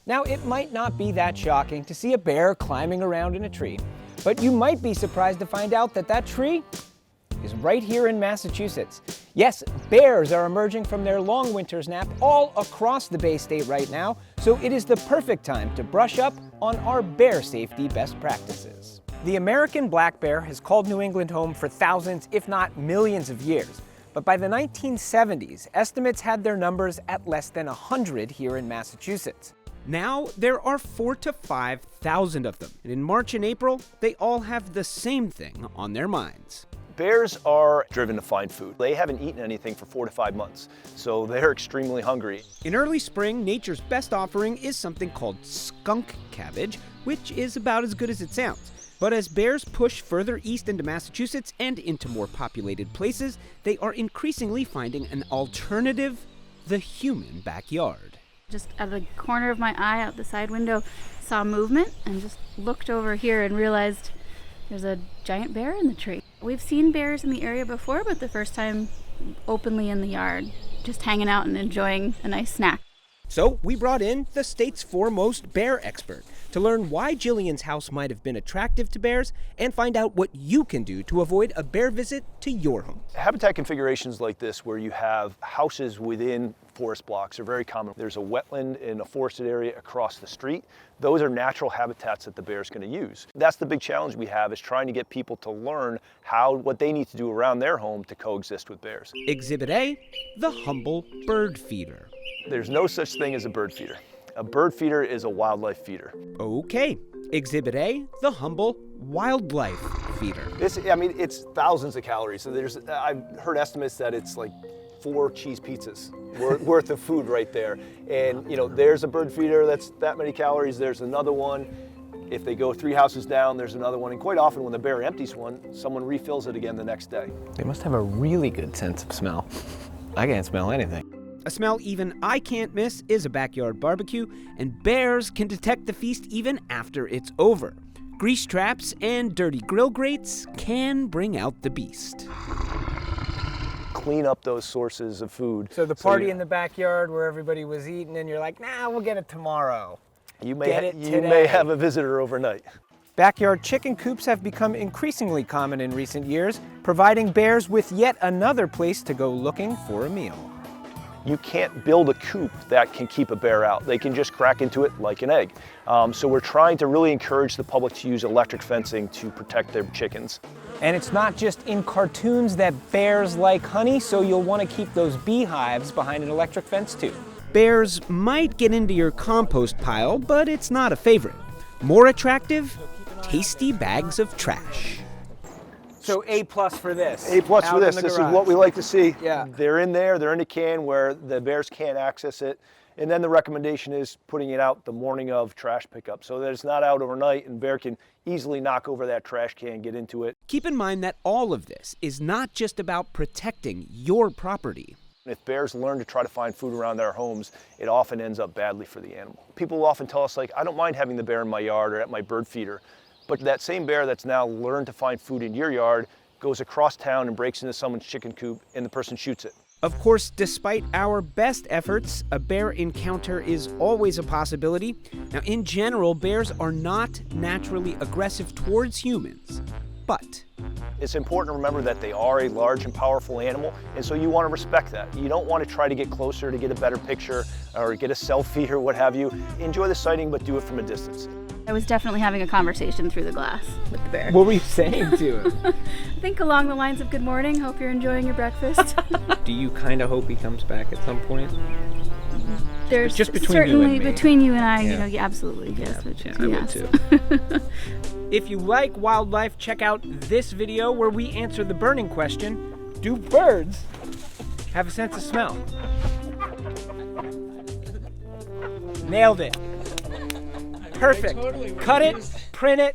Now, it might not be that shocking to see a bear climbing around in a tree, but you might be surprised to find out that that tree is right here in Massachusetts. Yes, bears are emerging from their long winter's nap all across the Bay State right now, so it is the perfect time to brush up on our bear safety best practices. The American black bear has called New England home for thousands, if not millions of years. But by the 1970s, estimates had their numbers at less than 100 here in Massachusetts. Now, there are 4,000 to 5,000 of them, and in March and April, they all have the same thing on their minds. Bears are driven to find food. They haven't eaten anything for 4 to 5 months, so they're extremely hungry. In early spring, nature's best offering is something called skunk cabbage, which is about as good as it sounds. But as bears push further east into Massachusetts and into more populated places, they are increasingly finding an alternative, the human backyard. Just out of the corner of my eye, out the side window, saw movement and just looked over here and realized there's a giant bear in the tree. We've seen bears in the area before, but the first time openly in the yard, just hanging out and enjoying a nice snack. So we brought in the state's foremost bear expert to learn why Jillian's house might have been attractive to bears and find out what you can do to avoid a bear visit to your home. Habitat configurations like this, where you have houses within forest blocks, are very common. There's a wetland in a forested area across the street. Those are natural habitats that the bear's going to use. That's the big challenge we have, is trying to get people to learn what they need to do around their home to coexist with bears. Exhibit A, the humble bird feeder. There's no such thing as a bird feeder. A bird feeder is a wildlife feeder. Okay. Exhibit A, the humble wildlife feeder. It's thousands of calories. So I've heard estimates that it's like 4 cheese pizzas worth of food right there. And there's a bird feeder that's that many calories. There's another one. If they go 3 houses down, there's another one. And quite often when the bear empties one, someone refills it again the next day. They must have a really good sense of smell. I can't smell anything. A smell even I can't miss is a backyard barbecue, and bears can detect the feast even after it's over. Grease traps and dirty grill grates can bring out the beast. Clean up those sources of food. So the party in the backyard where everybody was eating and you're like, nah, we'll get it tomorrow. You may have a visitor overnight. Backyard chicken coops have become increasingly common in recent years, providing bears with yet another place to go looking for a meal. You can't build a coop that can keep a bear out. They can just crack into it like an egg. So we're trying to really encourage the public to use electric fencing to protect their chickens. And it's not just in cartoons that bears like honey, so you'll want to keep those beehives behind an electric fence too. Bears might get into your compost pile, but it's not a favorite. More attractive, tasty bags of trash. So A+ for this. A+ for this. This is what we like to see. Yeah. They're in there, they're in a can where the bears can't access it. And then the recommendation is putting it out the morning of trash pickup so that it's not out overnight and bear can easily knock over that trash can, get into it. Keep in mind that all of this is not just about protecting your property. If bears learn to try to find food around their homes, it often ends up badly for the animal. People will often tell us, like, I don't mind having the bear in my yard or at my bird feeder. But that same bear that's now learned to find food in your yard goes across town and breaks into someone's chicken coop and the person shoots it. Of course, despite our best efforts, a bear encounter is always a possibility. Now, in general, bears are not naturally aggressive towards humans, but it's important to remember that they are a large and powerful animal, and so you want to respect that. You don't want to try to get closer to get a better picture or get a selfie or what have you. Enjoy the sighting, but do it from a distance. I was definitely having a conversation through the glass with the bear. What were you saying to him? I think along the lines of, good morning, hope you're enjoying your breakfast. Do you kind of hope he comes back at some point? There's just between certainly you and me. between you and I, Yeah. yeah, absolutely, yes. I would too. If you like wildlife, check out this video where we answer the burning question, do birds have a sense of smell? Nailed it. Perfect. Cut it, print it,